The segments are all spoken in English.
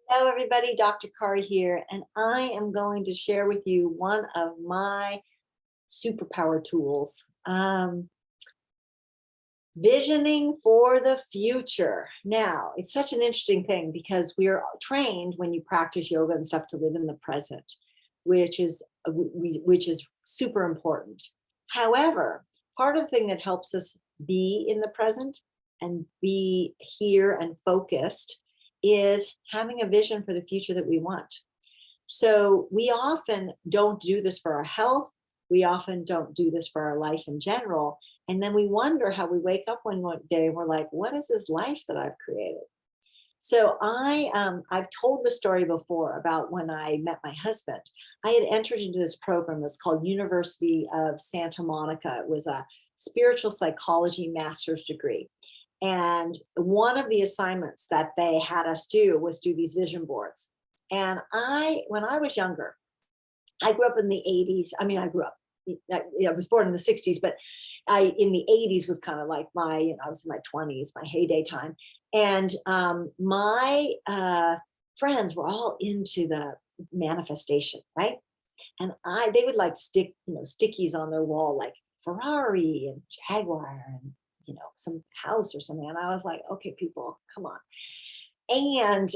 Hello, everybody. Dr. Kari here, and I am going to share with you one of my superpower tools, visioning for the future. Now, it's such an interesting thing because we are trained when you practice yoga and stuff to live in the present, which is super important. However, part of the thing that helps us be in the present and be here and focused is having a vision for the future that we want. So we often don't do this for our health. We often don't do this for our life in general. And then we wonder how we wake up one day and we're like, what is this life that I've created? So I've told the story before about when I met my husband. I had entered into this program that's called University of Santa Monica. It was a spiritual psychology master's degree. And one of the assignments that they had us do was do these vision boards. And when I was younger, I grew up in the 80s. I mean, I was born in the 60s, but in the 80s was kind of like I was in my 20s, my heyday time. And my friends were all into the manifestation, right? And they would like stick, stickies on their wall, like Ferrari and Jaguar and, some house or something. And I was like, okay, people, come on. And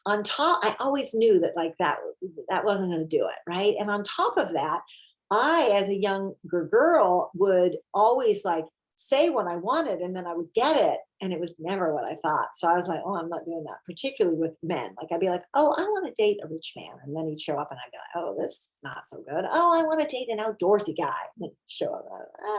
on top, I always knew that that wasn't going to do it, right? And on top of that, I, as a younger girl, would always say what I wanted, and then I would get it, and it was never what I thought. So I was like, oh, I'm not doing that, particularly with men. Like I'd be like, oh, I want to date a rich man, and then he'd show up, and I'd be like, oh, this is not so good. Oh, I want to date an outdoorsy guy, and then he'd show up,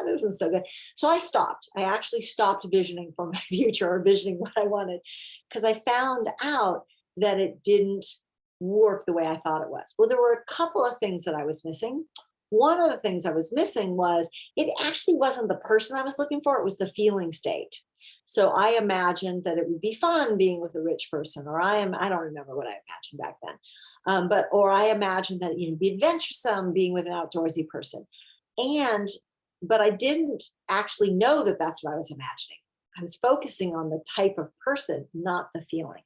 this isn't so good. So I stopped. I actually stopped visioning for my future or visioning what I wanted, because I found out that it didn't work the way I thought it was. Well, there were a couple of things that I was missing. One of the things I was missing was it actually wasn't the person I was looking for, it was the feeling state. So I imagined that it would be fun being with a rich person, or I don't remember what I imagined back then. Or I imagined that it'd be adventuresome being with an outdoorsy person. But I didn't actually know that that's what I was imagining. I was focusing on the type of person, not the feeling.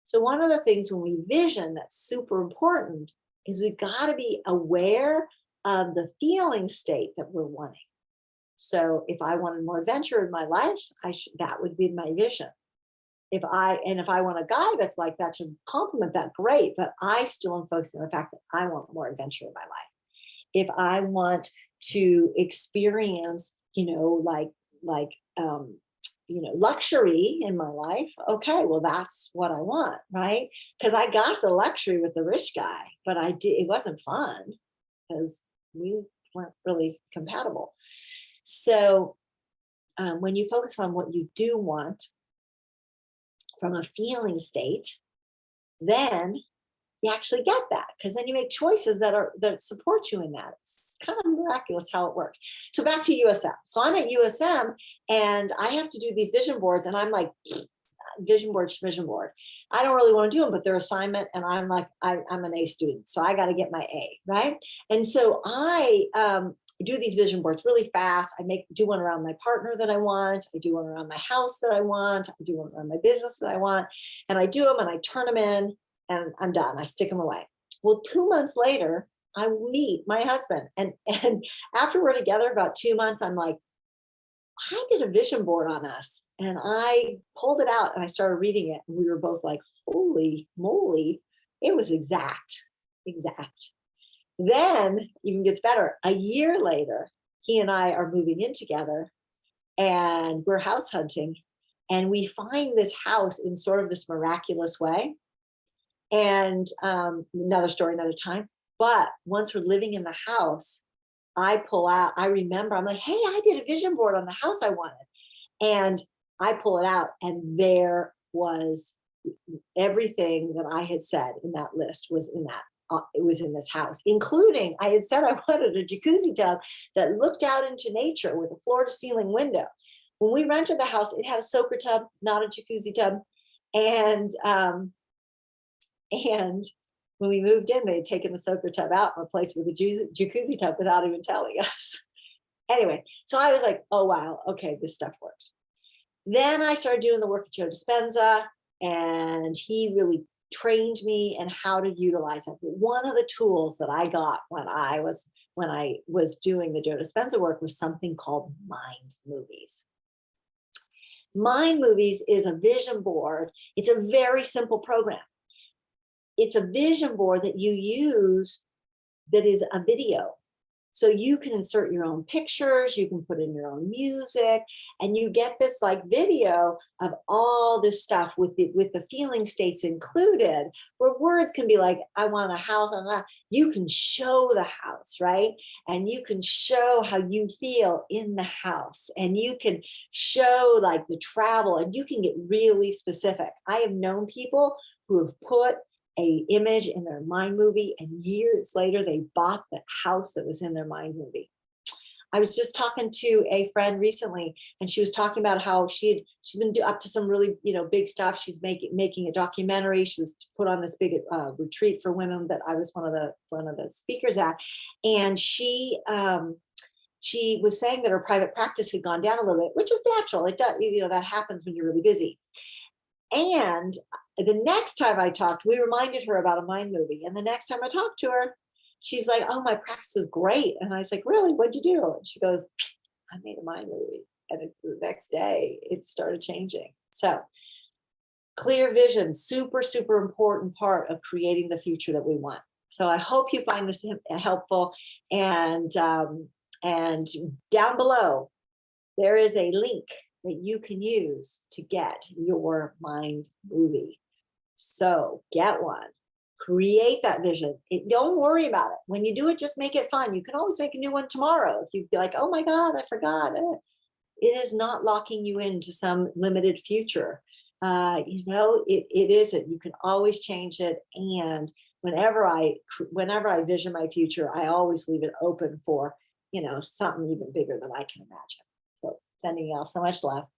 So one of the things when we vision that's super important is we've got to be aware of the feeling state that we're wanting. So if I wanted more adventure in my life, that would be my vision. If I want a guy that's like that to complement that, great. But I still am focusing on the fact that I want more adventure in my life. If I want to experience, luxury in my life, okay, well, that's what I want, right? Because I got the luxury with the rich guy, but it wasn't fun because we weren't really compatible. So when you focus on what you do want from a feeling state, then you actually get that, because then you make choices that support you in that. It's kind of miraculous how it works. So back to USM. So I'm at USM and I have to do these vision boards, and I'm like, vision board. I don't really want to do them, but they're assignment, and I'm like, I'm an A student, so I got to get my A, right? And so I do these vision boards really fast. I do one around my partner that I want. I do one around my house that I want. I do one around my business that I want, and I do them and I turn them in. And I'm done. I stick them away. Well, 2 months later, I meet my husband. And after we're together about 2 months, I'm like, I did a vision board on us. And I pulled it out and I started reading it. And we were both like, holy moly, it was exact. Then even gets better. A year later, he and I are moving in together and we're house hunting. And we find this house in sort of this miraculous way. And another story, another time. But once we're living in the house, I remember, I'm like, hey, I did a vision board on the house I wanted. And I pull it out, and there was everything that I had said in that list was in that. It was in this house, including I had said I wanted a jacuzzi tub that looked out into nature with a floor to ceiling window. When we rented the house, it had a soaker tub, not a jacuzzi tub. And when we moved in, they had taken the soaker tub out and replaced it with a jacuzzi tub without even telling us. Anyway, so I was like, oh, wow, okay, this stuff works. Then I started doing the work with Joe Dispenza, and he really trained me in how to utilize it. But one of the tools that I got when I was doing the Joe Dispenza work was something called mind movies. Mind movies is a vision board. It's a very simple program. It's a vision board that you use that is a video. So you can insert your own pictures, you can put in your own music, and you get this like video of all this stuff with the feeling states included, where words can be like, I want a house, and you can show the house, right? And you can show how you feel in the house, and you can show like the travel, and you can get really specific. I have known people who have put a image in their mind movie, and years later they bought the house that was in their mind movie. I was just talking to a friend recently, and she was talking about how she's been up to some really big stuff. She's making a documentary. She was put on this big retreat for women that I was one of the speakers at, and she was saying that her private practice had gone down a little bit, which is natural. It does, that happens when you're really busy. And the next time I talked, we reminded her about a mind movie. And the next time I talked to her, she's like, oh, my practice is great. And I was like, really? What'd you do? And she goes, I made a mind movie. And the next day, it started changing. So clear vision, super, super important part of creating the future that we want. So I hope you find this helpful. And down below, there is a link that you can use to get your mind movie. So get one, create that vision. Don't worry about it. When you do it, just make it fun. You can always make a new one tomorrow. If you feel like, oh my God, I forgot. It is not locking you into some limited future. It isn't. You can always change it. And whenever I vision my future, I always leave it open for, something even bigger than I can imagine. So sending you all so much love.